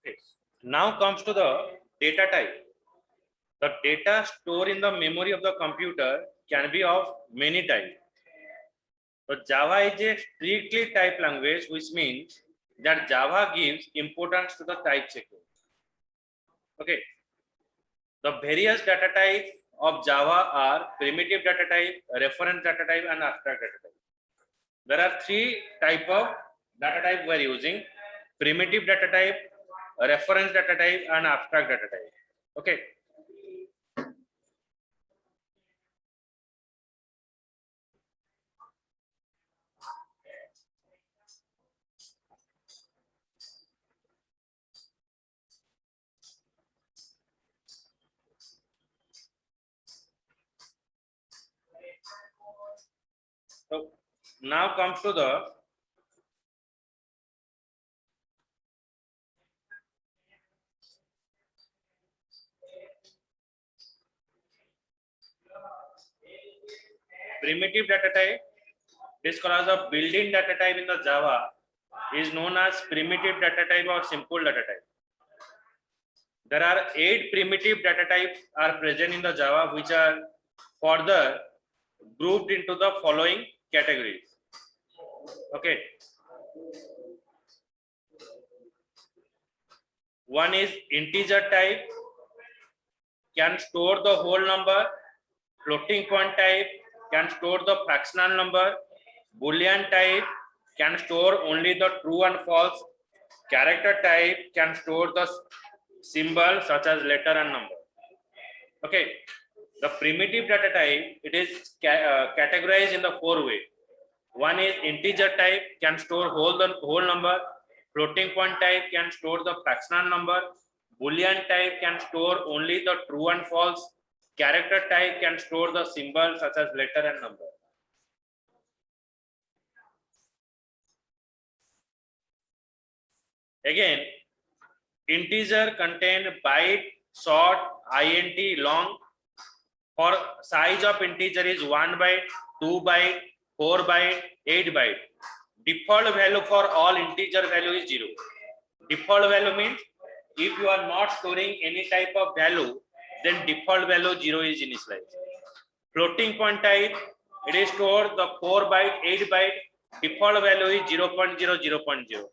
Okay. Now comes to the data type. The data stored in the memory of the computer can be of many types. So Java is a strictly type language, which means that Java gives importance to the type checking. Okay. The various data types of Java are primitive data type, reference data type, and abstract data type. There are three type of data type we are using: primitive data type, reference data type, and abstract data type. Okay. So now comes to the primitive data type. This called as a built-in data type in the Java is known as primitive data type or simple data type. There are 8 primitive data types are present in the Java, which are further grouped into the following categories. Okay. One is integer type, can store the whole number. Floating point type can store the fractional number. Boolean type can store only the true and false. Character type can store the symbol such as letter and number. Okay, the primitive data type, it is categorized in the 4 ways. One is integer type, can store the whole number. Floating point type can store the fractional number. Boolean type can store only the true and false. Character type can store the symbol such as letter and number. Again, integer contain byte, short, int, long. For size of integer is 1 byte, 2 byte, 4 byte, 8 byte. Default value for all integer value is 0. Default value means if you are not storing any type of value, then default value 0 is initialized. Floating point type, it is stored the 4 byte, 8 byte, default value is 0.0, 0.0.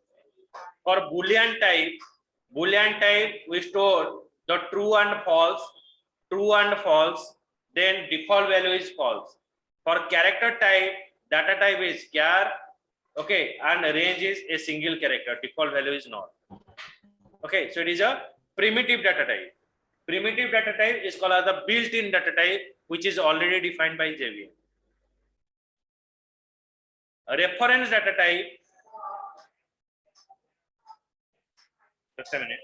For Boolean type we store the true and false, then default value is false. For character type, data type is char, okay, and range is a single character, default value is not. Okay, so it is a primitive data type. Primitive data type is called as the built-in data type, which is already defined by JVM. A reference data type, just a minute.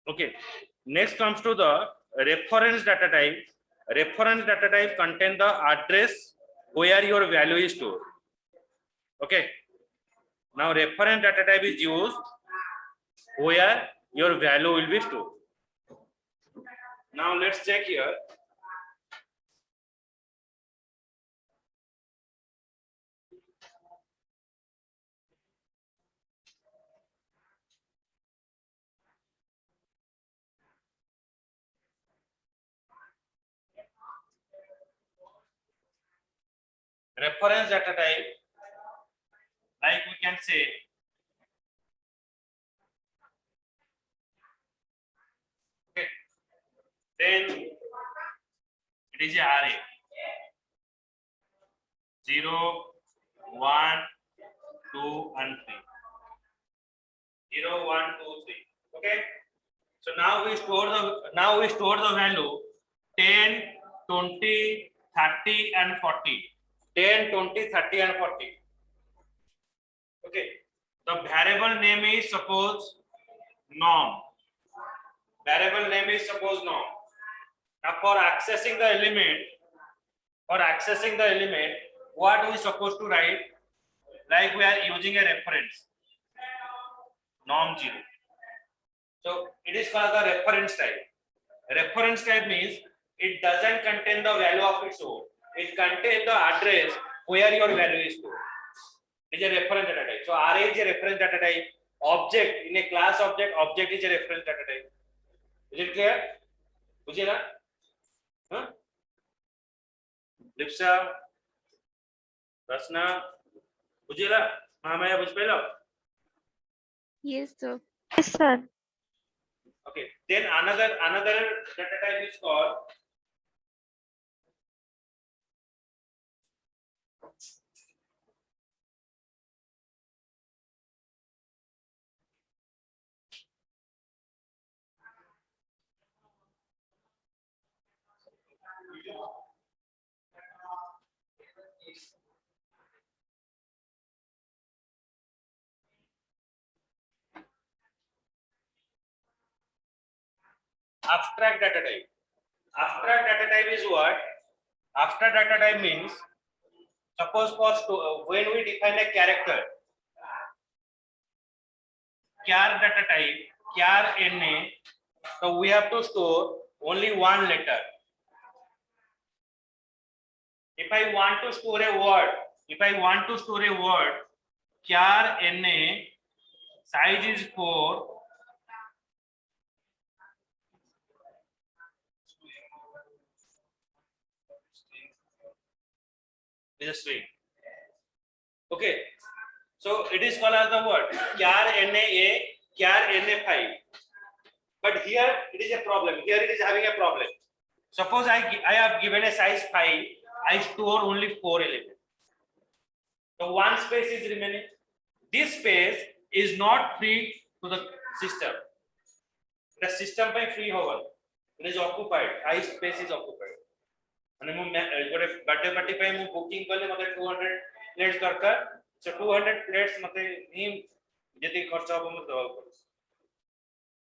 Okay. Next comes to the reference data type. Reference data type contain the address where your value is stored. Okay. Now reference data type is used where your value will be stored. Now let's check here. Reference data type, like we can say, okay, then it is a array 0, 1, 2 and 3. 0, 1, 2, 3. Okay. So now we store the value 10, 20, 30 and 40. 10, 20, 30 and 40. Okay. The variable name is suppose norm. Variable name is suppose norm. Now for accessing the element, what we supposed to write? Like we are using a reference norm 0. So it is called the reference type. Reference type means it doesn't contain the value of its own. It contains the address where your value is stored. It is a reference data type. So array is a reference data type. Object in a class object is a reference data type. Is it clear? बुझे ना? हाँ? लिप्सा, रसना, बुझे ना? हाँ मैं बुझ पे लो. Yes, sir. Yes, sir. Okay. Then another data type is called abstract data type. Abstract data type is what? Abstract data type means, suppose when we define a character, char data type, char na, so we have to store only one letter. If I want to store a word, char na, size is 4. Is a string. Okay, so it is called as the word char na, char na5. But here it is a problem. Here it is having a problem. Suppose I have given a size 5. I store only 4 elements. So one space is remaining. This space is not free to the system. The system by free hover. It is occupied. I space is occupied. અને હું ଗୋଟେ birthday party ପାଇଁ ମୁଁ booking କଲେ ମତେ 200 ପ୍ଲେଟ୍સ ଦରକାର. So 200 ପ୍ଲେଟ୍स ମତେ ହିଁ ଯେତିକି ଖର୍ଚ୍ଚ ହବ ମୁଁ ଦେବାକୁ ପଡିବ.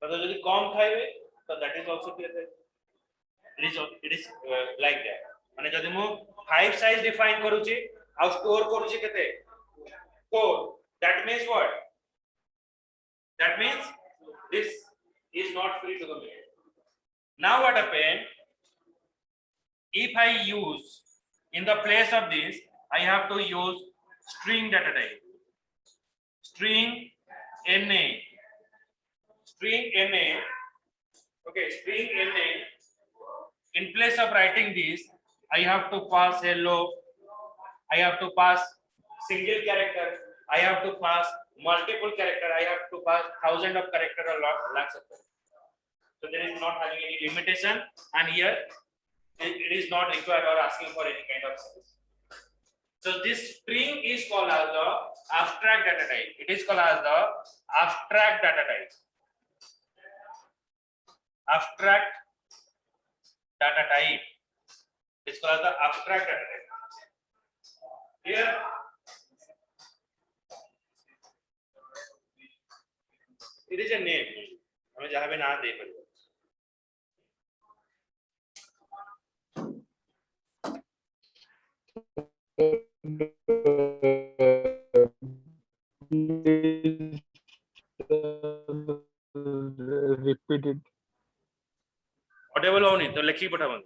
ତ ଯଦି କମ ଖାଇବେ ତ that is also clear. It is like that. ମାନେ ଯଦି ମୁଁ 5 size define କରୁଛି ଆଉ store କରୁଛି କେତେ 4, that means what? That means this is not free to the main. Now what happened? If I use in the place of this, I have to use string data type. String na. Okay, string na. In place of writing this, I have to pass hello. I have to pass single character. I have to pass multiple character. I have to pass thousands of character or lakhs of character. So there is not having any limitation, and here it is not required or asking for any kind of service. So this string is called as the abstract data type. It is called as the abstract data type. Abstract data type. It's called as the abstract data type. Here it is a name. I mean, जहाँ भी ना दे पारे repeated. Audible होनी तो लिखी पठावन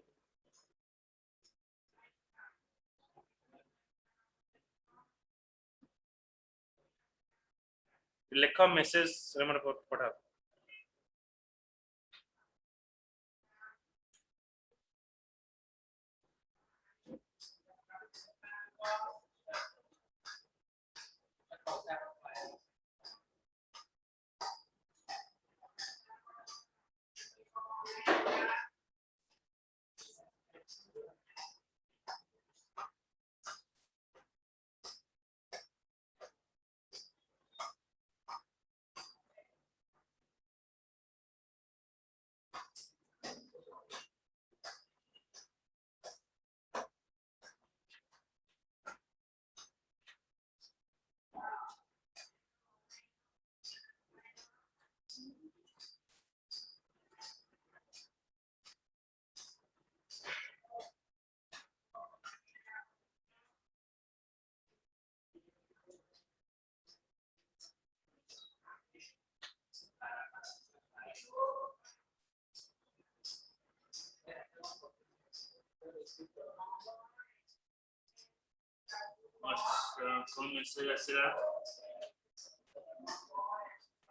लिखो message Ramon पठा कौन मैसेज आसेगा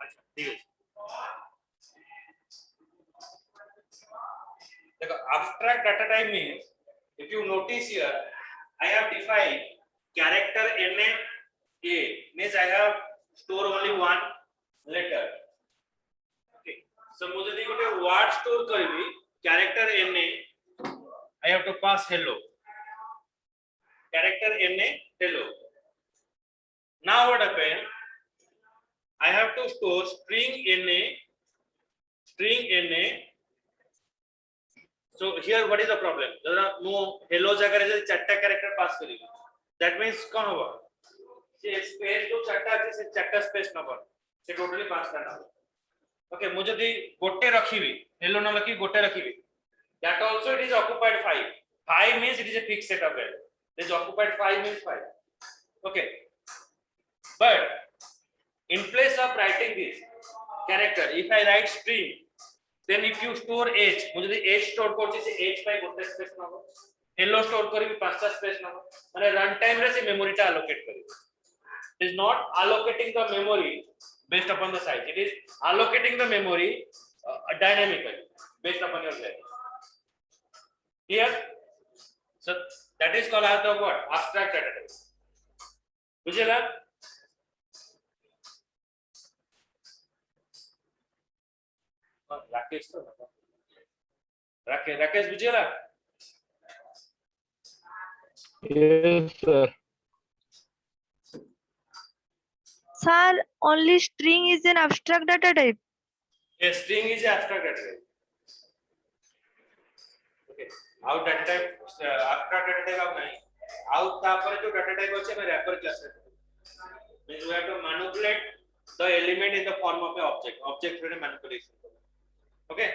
अच्छा ठीक है देखो abstract data type means if you notice here I have defined character na a means I have store only one letter okay so मुझे दी गोटे word store करबी character na I have to pass hello character na hello now what happen I have to store string na so here what is the problem जरा मु hello जगह रे चारटा character pass करिबी that means कौन होगा से space जो चारटा আছে से चारटा स्पेस नंबर से टोटली पांचटा नंबर ओके मुझे दी गोटे रखिबी hello न लखी गोटे रखिबी that also it is occupied 5 means it is a fixed set of value it is occupied 5 means 5 okay but in place of writing this character if I write string then if you store h मुझे दी h store करछि से h पाई गोटे space नबो hello store करिबी पांचटा space नबो माने run time रे से memory टा allocate करिबी it is not allocating the memory based upon the size it is allocating the memory dynamically based upon your value here so that is called as the what abstract data type बुझेला राकेश तो राकेश बुझेला Yes, sir. Sir, only string is an abstract data type. a string is abstract data type okay out data type abstract data type अब नहीं out तापर जो data type होचे मैं wrapper class रे means we have to manipulate the element in the form of a object रे manipulation okay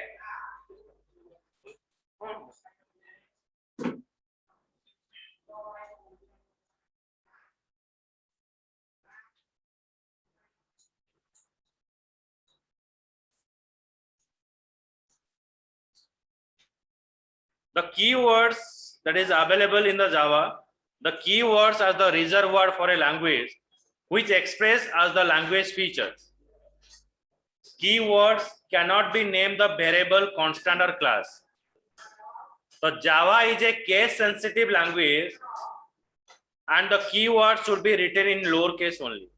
the keywords that is available in the Java, the keywords are the reserved word for a language which express as the language features. Keywords cannot be named the variable, constant or class. So Java is a case sensitive language and the keywords should be written in lowercase only.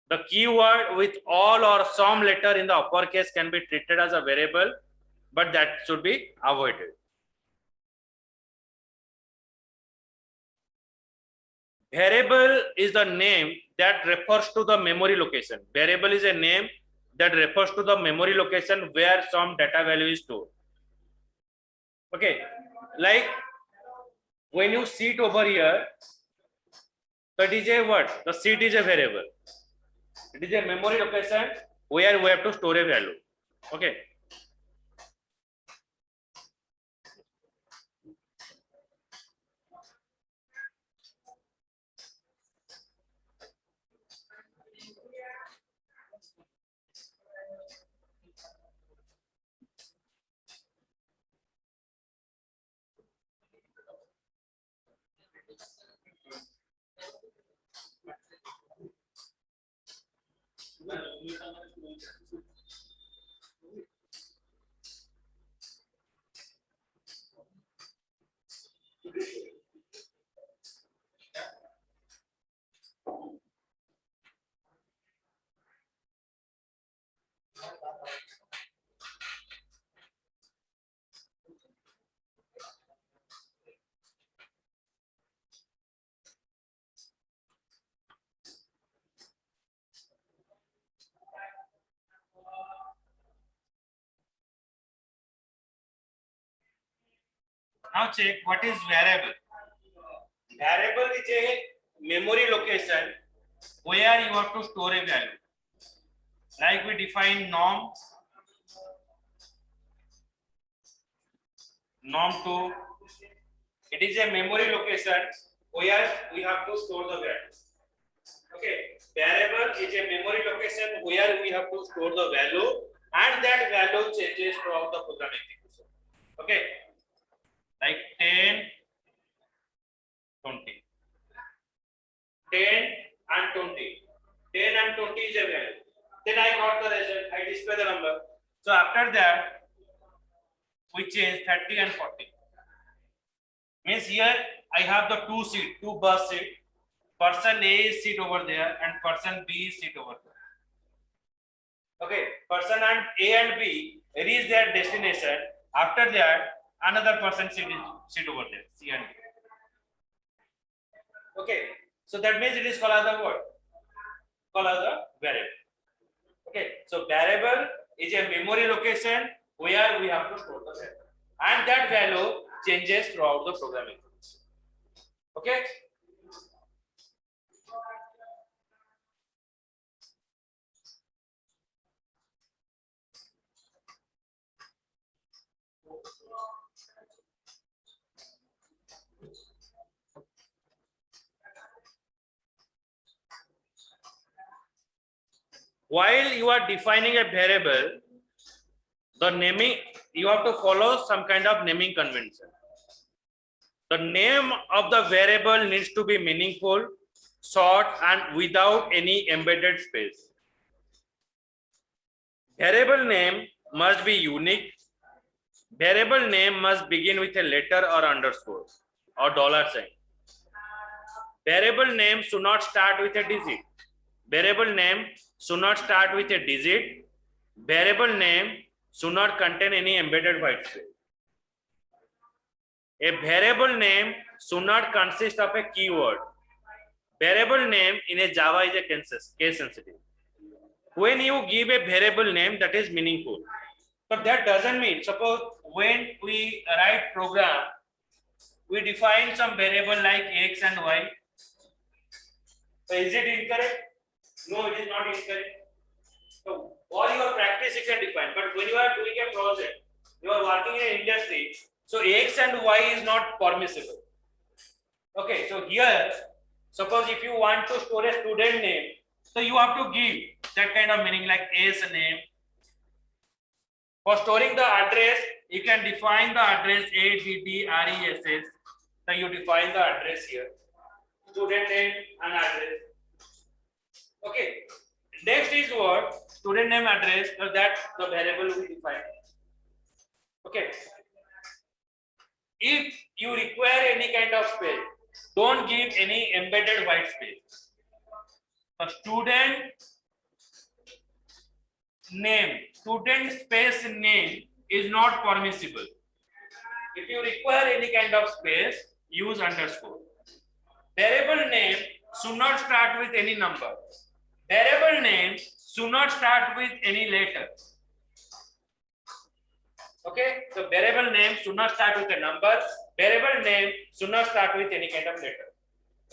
The keyword with all or some letter in the uppercase can be treated as a variable, but that should be avoided. Variable is the name that refers to the memory location. Variable is a name that refers to the memory location where some data value is stored. Okay, like when you sit over here, that is a what? The seat is a variable. It is a memory location where we have to store a value. Okay. Now check what is variable. Variable is a memory location where you have to store a value. Like we define norm2. It is a memory location where we have to store the value. Okay, variable is a memory location where we have to store the value, and that value changes throughout the program execution. Okay, like 10, 20. 10 and 20. 10 and 20 is a value. Then I got the result, I display the number. So after that, we change 30 and 40. Means here I have the two bus seat. Person A is seat over there and person B is seat over there. Okay, person and A and B reach their destination. After that, another person seat over there, C and D. Okay, so that means it is called as the what? Called as a variable. Okay, so variable is a memory location where we have to store the value, and that value changes throughout the programming. Okay. While you are defining a variable, the naming, you have to follow some kind of naming convention. The name of the variable needs to be meaningful, short, and without any embedded space. Variable name must be unique. Variable name must begin with a letter or underscore or $sign. Variable name should not start with a digit. Variable name should not start with a digit. Variable name should not contain any embedded white space. A variable name should not consist of a keyword. Variable name in a Java is a case sensitive. When you give a variable name, that is meaningful. But that doesn't mean, suppose when we write program, we define some variable like X and Y. So is it incorrect? No, it is not incorrect. So for your practice, you can define. But when you are doing a project, you are working in an industry, so X and Y is not permissible. Okay, so here, suppose if you want to store a student name, so you have to give that kind of meaning like S name. For storing the address, you can define the address address. So you define the address here, student name and address. Okay. Next is what? Student name address. So that the variable we define. Okay. If you require any kind of space, don't give any embedded white space. A student name, student space name is not permissible. If you require any kind of space, use underscore. Variable name should not start with any number. Variable name should not start with any letter. Okay, so variable name should not start with a number. Variable name should not start with any kind of letter.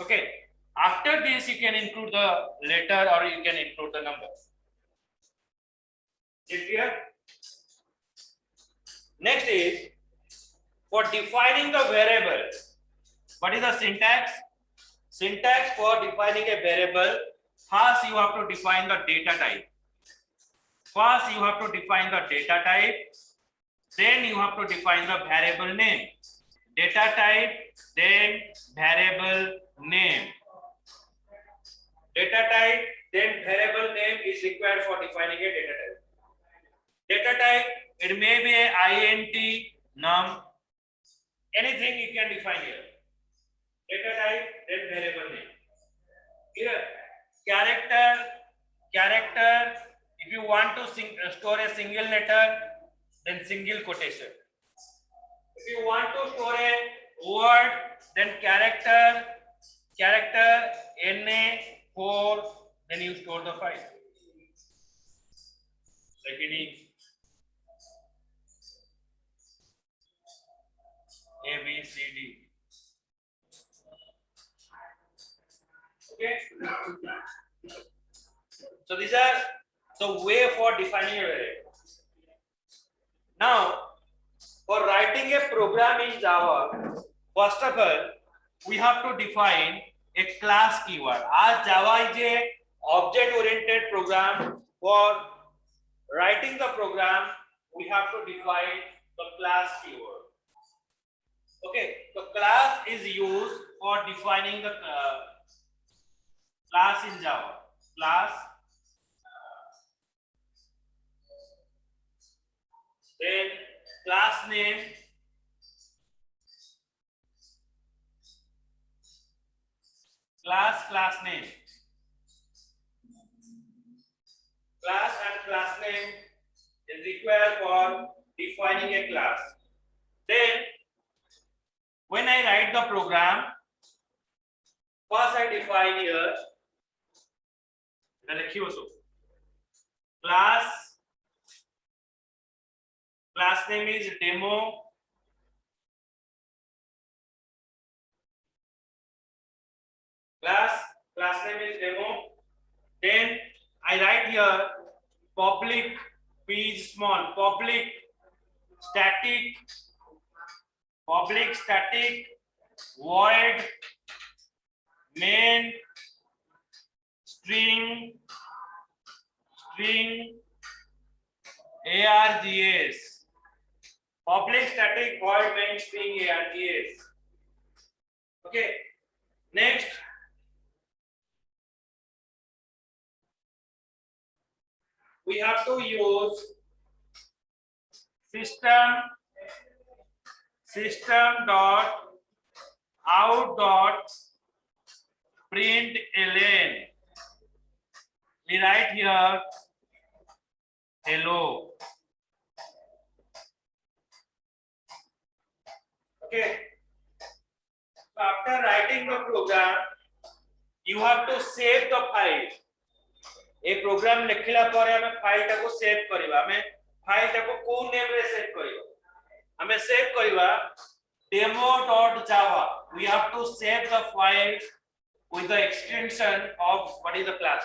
Okay, after this you can include the letter or you can include the number. Is it clear? Next is for defining the variable. What is the syntax? Syntax for defining a variable. First, you have to define the data type. First, you have to define the data type. Then you have to define the variable name. Data type, then variable name. Data type, then variable name is required for defining a data type. Data type, it may be a int, num, anything you can define here. Data type, then variable name. Here, character, if you want to store a single letter, then single quotation. If you want to store a word, then character NA4, then you store the file. Like any A, B, C, D. Okay. So these are the way for defining a variable. Now, for writing a program in Java, first of all, we have to define a class keyword. As Java is a object-oriented program, for writing the program, we have to define the class keyword. Okay, so class is used for defining the class in Java. Class, then class name, class name, class and class name is required for defining a class. Then when I write the program, first I define here class name is demo, class name is demo. Then I write here public, P is small, public static void main string args, public static void main string args. Okay, next we have to use system dot out dot println. We write here hello. Okay, so after writing the program, you have to save the file. A program लिखला पर हमें file टाको save करबा, हमें file टाको को name रे save करबा, हमें सेव करबा demo.java. we have to save the file with the extension of what is the class.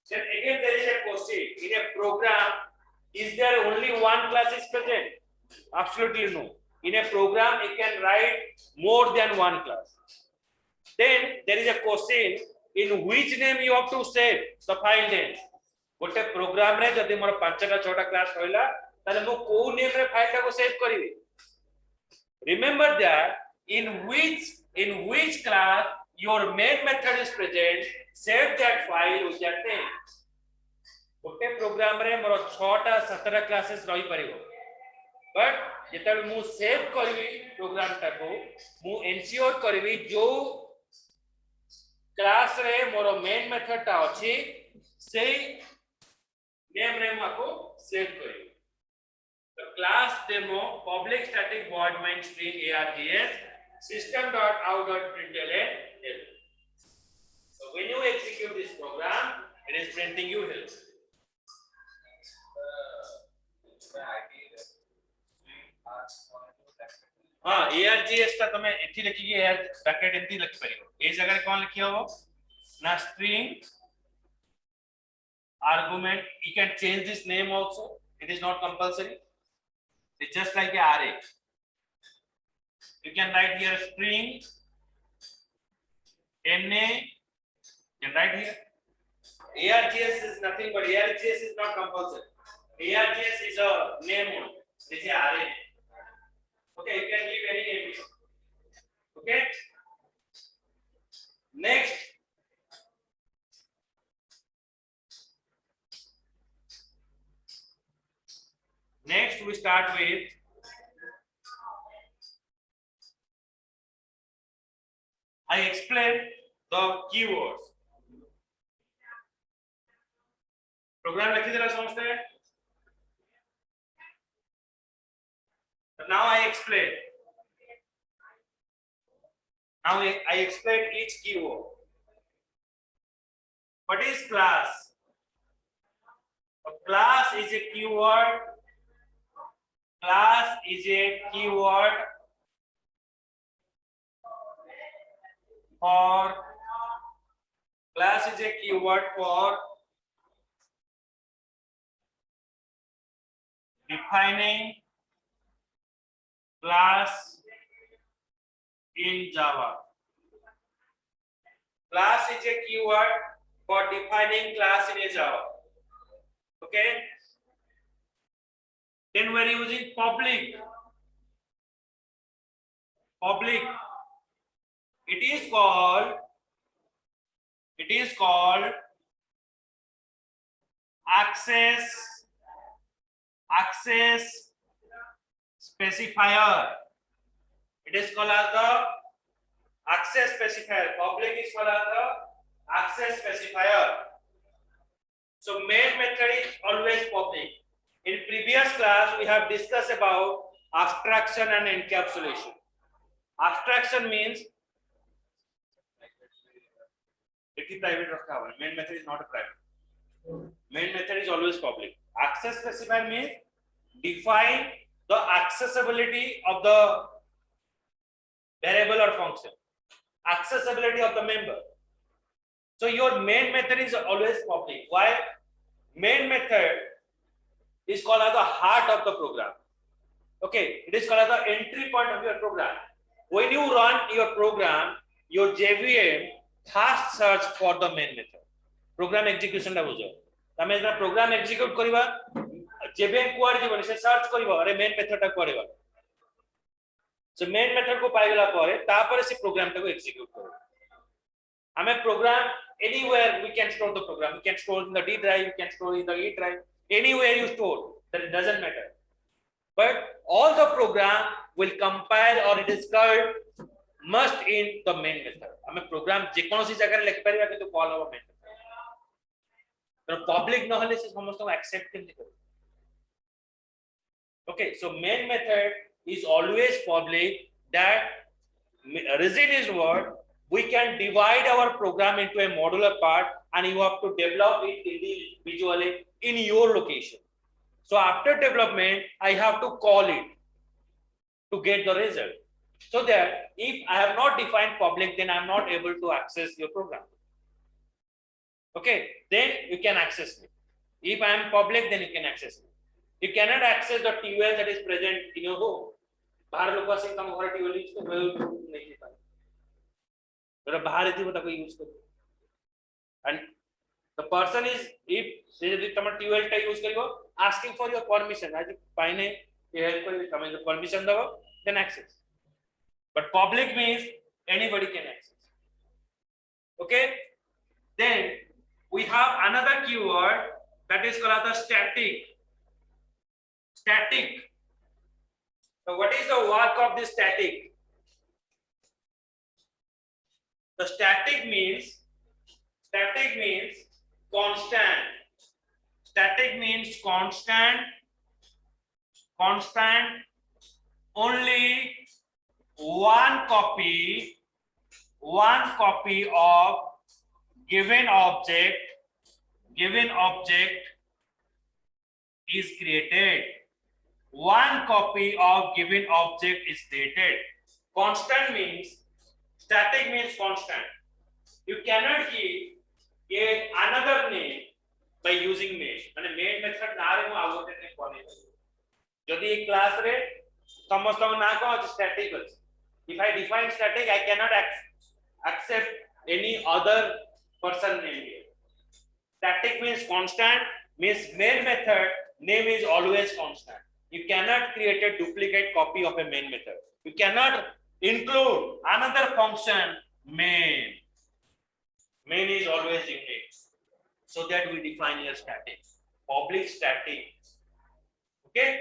Then again there is a question, in a program is there only one class is present? Absolutely no. In a program you can write more than one class. Then there is a question, in which name you have to save the file name. गोटे programme रे जदि मोर 5टा 6टा class होइला ताले मो को name रे file टाको save करिवे. Remember that in which class your main method is present, save that file with that name. गोटे प्रोग्राम रे मोर 6टा 7टा क्लासेस रही परिबो, बट जेतल मु सेव करबी प्रोग्राम टाको मु एन्श्योर करबी जो क्लास रे मोर मेन मेथड टा अछि सेही नेम रे माको सेव करियो. The class demo public static void main string args system.out.println. So when you execute this program, it is printing you hello. हाँ args टा तमे एठी लिखी के यार ब्रैकेट एंती लिख परियो. ए जगह रे कोन लिखियो हो ना string argument. You can change this name also. It is not compulsory. It's just like a array. You can write here string NA. You can write here. ARGS is nothing but ARGS is not compulsory. ARGS is a name only. It's a array. Okay, you can give any name. Okay. Next. Next, we start with I explain the keywords. Program लिखी जरा समझते हैं. Now I explain. Now I explain each keyword. What is class? A class is a keyword. Class is a keyword for defining class in Java. Class is a keyword for defining class in a Java. Okay. Then we are using public. Public. It is called access specifier. It is called as the access specifier. Public is called as the access specifier. So main method is always public. In previous class we have discussed about abstraction and encapsulation. Abstraction means it is private. Main method is not a private. Main method is always public. Access specifier means define the accessibility of the variable or function. Accessibility of the member. So your main method is always public. Why? Main method is called as the heart of the program. Okay, it is called as the entry point of your program. When you run your program, your JVM first search for the main method. Program execution टा बुझो. तमें जब program execute करिबा, JVM कुआर जीवन से search करिबा, अरे main method टा कुआरे बा. So main method को पाइगला पारे, तापर से program टा को execute करो. हमें program anywhere we can store the program. We can store in the D drive, we can store in the E drive. Anywhere you store, that doesn't matter. But all the program will compile or it is called must in the main method. हमें program जेकोनोसी जगह लिख परिबा कि तो call our main method. तो public न होले से समस्त को accept करने करो. Okay, so main method is always public. That reason is what we can divide our program into a modular part and you have to develop it individually in your location. So after development, I have to call it to get the result. So that if I have not defined public, then I am not able to access your program. Okay, then you can access me. If I am public, then you can access me. You cannot access the TOL that is present in your home. बाहर लोगों से कम घर TOL use को नहीं ले पाए. तो बाहर इतनी बता कोई यूज करो. And the person is if यदि तमर TOL टा यूज करियो, asking for your permission. आज पाइने ये help करियो तमें जो permission दो, then access. But public means anybody can access. Okay. Then we have another keyword that is called the static. Static. So what is the work of this static? The static means constant. Static means constant. Only one copy of given object is created. One copy of given object is created. Constant means static means constant. You cannot give another name by using main. And main method नारे में output नहीं पाने. जदि ए class रे समस्त ना को static अछि, if I define static I cannot accept any other person name here. Static means constant, means main method name is always constant. You cannot create a duplicate copy of a main method. You cannot include another function main. Main is always unique. So that we define here static. Public static. Okay.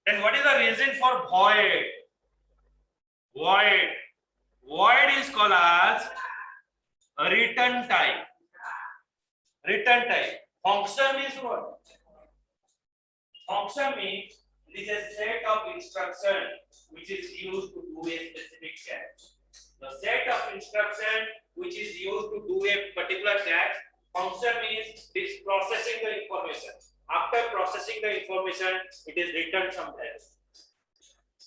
Then what is the reason for void? Void. Void is called as a return type. Return type. Function is what? Function means it is a set of instruction which is used to do a specific task. The set of instruction which is used to do a particular task. Function means it is processing the information. After processing the information, it is returned somewhere.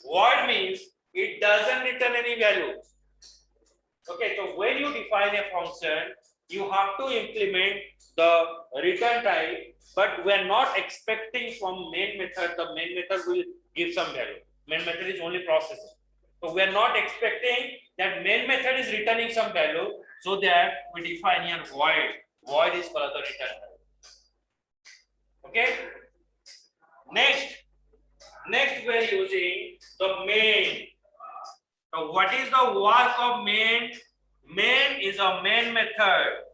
Void means it doesn't return any value. Okay, so when you define a function, you have to implement the return type, but we are not expecting from main method. The main method will give some value. Main method is only processing. So we are not expecting that main method is returning some value, so that we define here void. Void is called the return type. Okay. Next we are using the main. So what is the work of main? Main is a main method.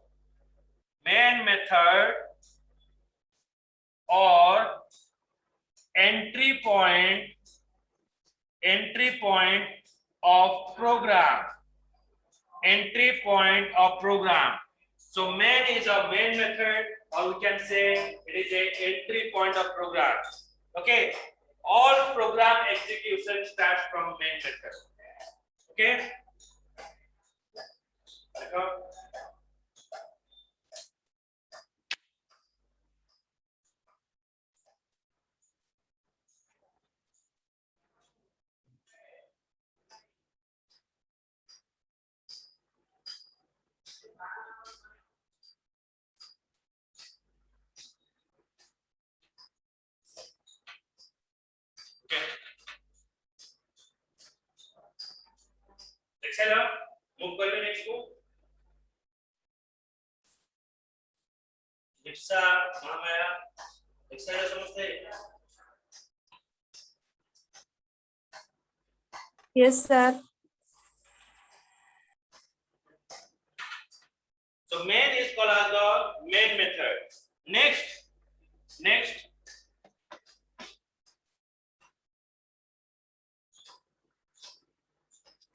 Main method or entry point of program. Entry point of program. So main is a main method, or we can say it is a entry point of program. Okay. All program execution starts from main method. Okay. Excel move कर ले next को जिप्सा माया Excel समझते हैं? Yes, sir. So main is called as the main method. Next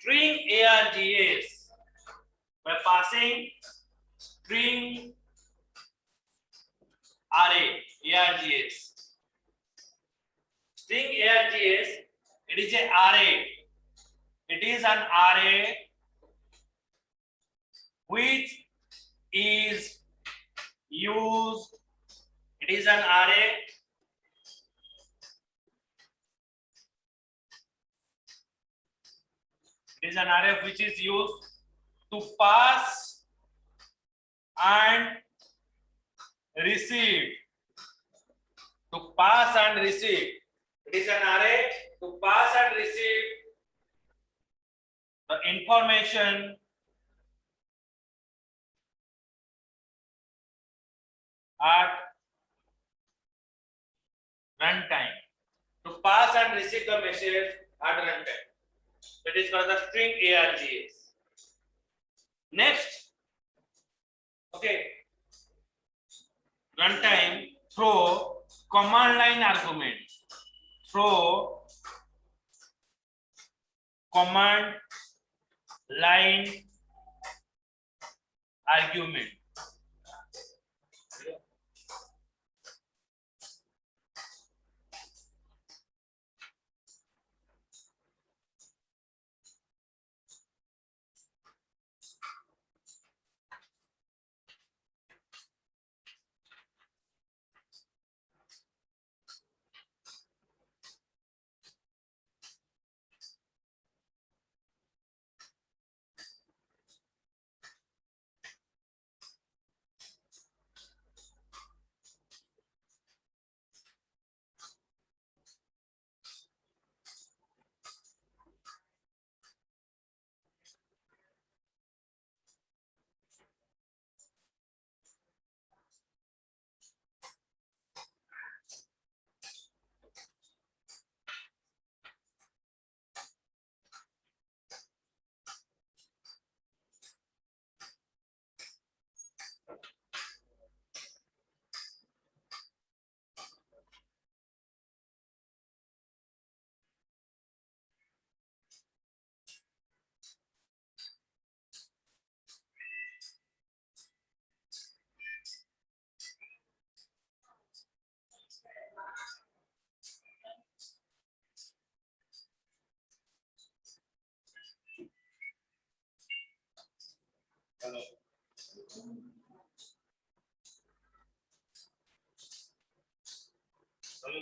string args by passing string array args. String args, it is an array. It is an array which is used. It is an array which is used to pass and receive. To pass and receive. It is an array to pass and receive the information at runtime. To pass and receive the message at runtime. That is called the string args. Next, okay, runtime throw command line argument. Throw command line argument.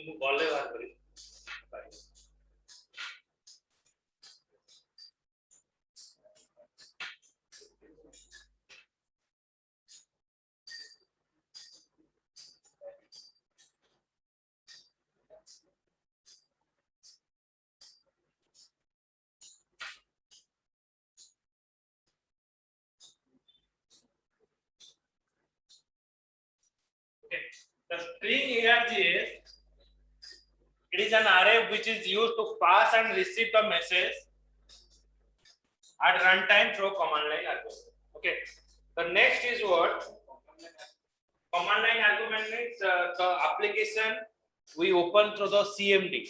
ମୁଁ ଗଲେ ବାହାର କରି the string ARG is, it is an array which is used to pass and receive the message at runtime through command line argument. Okay. The next is what? Command line argument means the application we open through the CMD.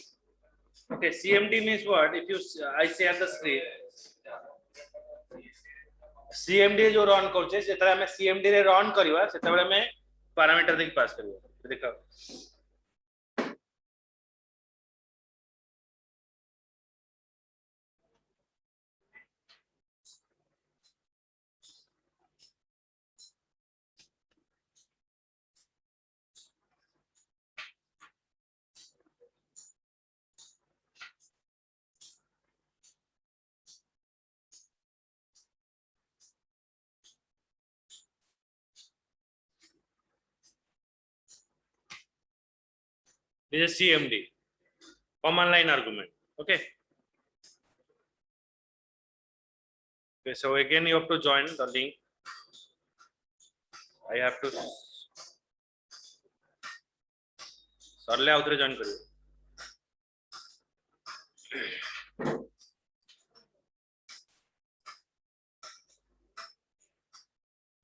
Okay, CMD means what? If you I share the screen. CMD जो run करछे सेतरा हमें CMD रे run करिवा सेतबेले हमें parameter देख पास करिवा देखो this is CMD, command line argument. Okay. Okay, so again you have to join the link. I have to सरले आउथरे join करियो.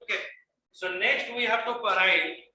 Okay, so next we have to write